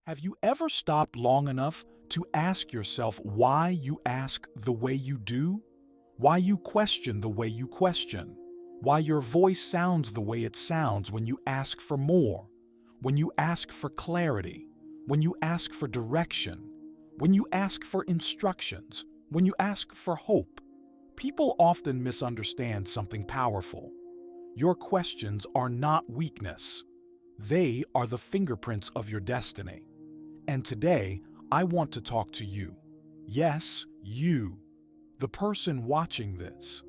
Have you ever stopped long enough to ask yourself why you ask the way you do? Why you question the way you question? Why your voice sounds the way it sounds when you ask for more? When you ask for clarity? When you ask for direction? When you ask for instructions? When you ask for hope? People often misunderstand something powerful. Your questions are not weakness. They are the fingerprints of your destiny. And today, I want to talk to you. Yes, you, the person watching this,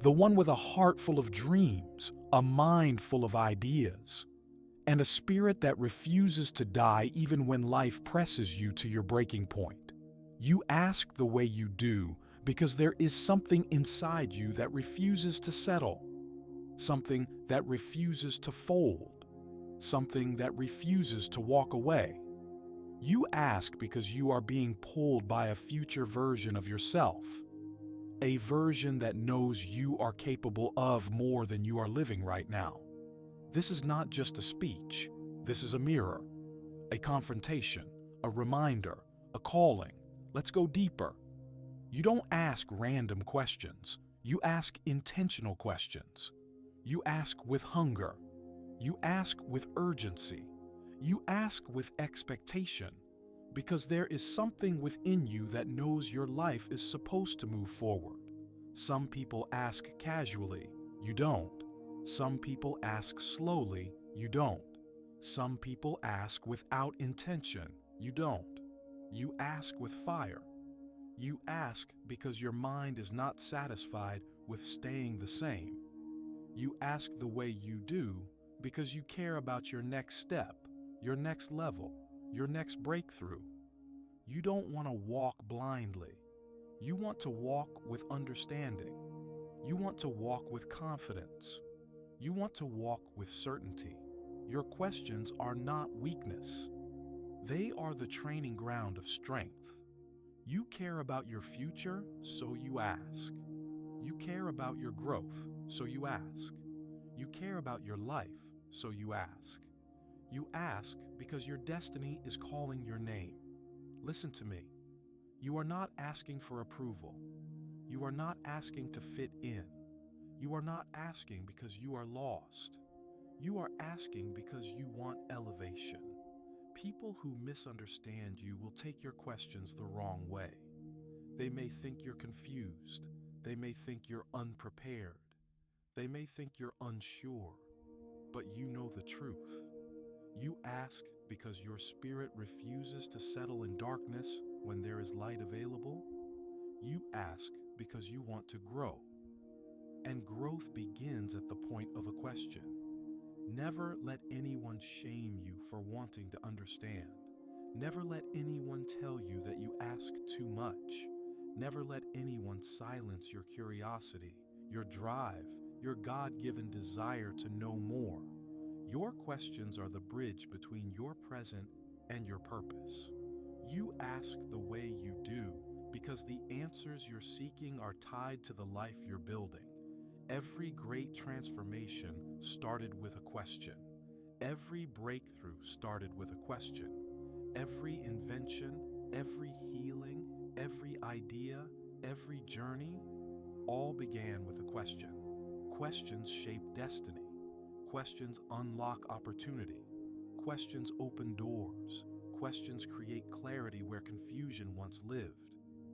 the one with a heart full of dreams, a mind full of ideas, and a spirit that refuses to die even when life presses you to your breaking point. You ask the way you do because there is something inside you that refuses to settle, something that refuses to fold, something that refuses to walk away. You ask because you are being pulled by a future version of yourself, a version that knows you are capable of more than you are living right now. This is not just a speech. This is a mirror, a confrontation, a reminder, a calling. Let's go deeper. You don't ask random questions. You ask intentional questions. You ask with hunger. You ask with urgency. You ask with expectation, because there is something within you that knows your life is supposed to move forward. Some people ask casually, you don't. Some people ask slowly, you don't. Some people ask without intention, you don't. You ask with fire. You ask because your mind is not satisfied with staying the same. You ask the way you do because you care about your next step, your next level, your next breakthrough. You don't want to walk blindly. You want to walk with understanding. You want to walk with confidence. You want to walk with certainty. Your questions are not weakness. They are the training ground of strength. You care about your future, so you ask. You care about your growth, so you ask. You care about your life, so you ask. You ask because your destiny is calling your name. Listen to me. You are not asking for approval. You are not asking to fit in. You are not asking because you are lost. You are asking because you want elevation. People who misunderstand you will take your questions the wrong way. They may think you're confused. They may think you're unprepared. They may think you're unsure. But you know the truth. You ask because your spirit refuses to settle in darkness when there is light available. You ask because you want to grow. And growth begins at the point of a question. Never let anyone shame you for wanting to understand. Never let anyone tell you that you ask too much. Never let anyone silence your curiosity, your drive, your God-given desire to know more. Your questions are the bridge between your present and your purpose. You ask the way you do because the answers you're seeking are tied to the life you're building. Every great transformation started with a question. Every breakthrough started with a question. Every invention, every healing, every idea, every journey, all began with a question. Questions shape destiny. Questions unlock opportunity. Questions open doors. Questions create clarity where confusion once lived.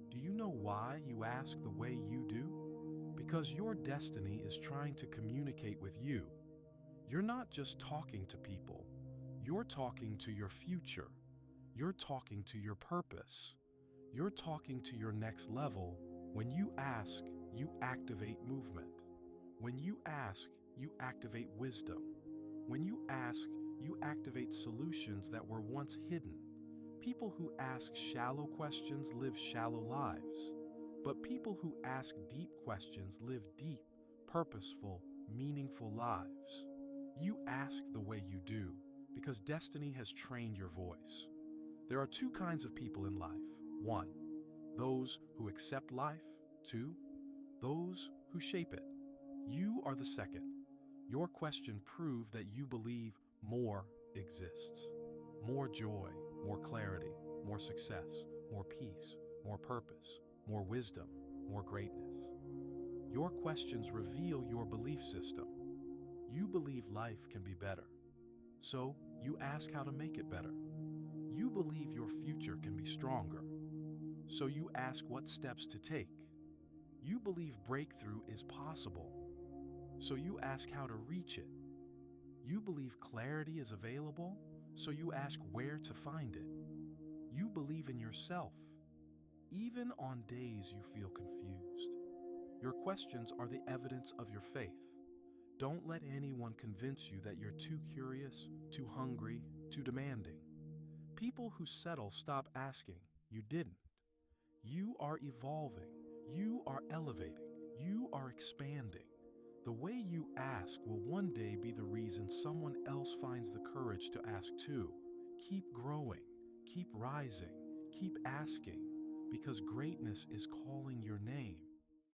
Do you know why you ask the way you do? Because your destiny is trying to communicate with you. You're not just talking to people, you're talking to your future. You're talking to your purpose. You're talking to your next level. When you ask, you activate movement. When you ask, you activate wisdom. When you ask, you activate solutions that were once hidden. People who ask shallow questions live shallow lives. But people who ask deep questions live deep, purposeful, meaningful lives. You ask the way you do because destiny has trained your voice. There are two kinds of people in life. One, those who accept life. Two, those who shape it. You are the second. Your question proved that you believe more exists. More joy, more clarity, more success, more peace, more purpose, more wisdom, more greatness. Your questions reveal your belief system. You believe life can be better, so you ask how to make it better. You believe your future can be stronger, so you ask what steps to take. You believe breakthrough is possible, so you ask how to reach it. You believe clarity is available, so you ask where to find it. You believe in yourself, even on days you feel confused. Your questions are the evidence of your faith. Don't let anyone convince you that you're too curious, too hungry, too demanding. People who settle stop asking. You didn't. You are evolving. You are elevating. You are expanding. The way you ask will one day be the reason someone else finds the courage to ask too. Keep growing. Keep rising. Keep asking, because greatness is calling your name.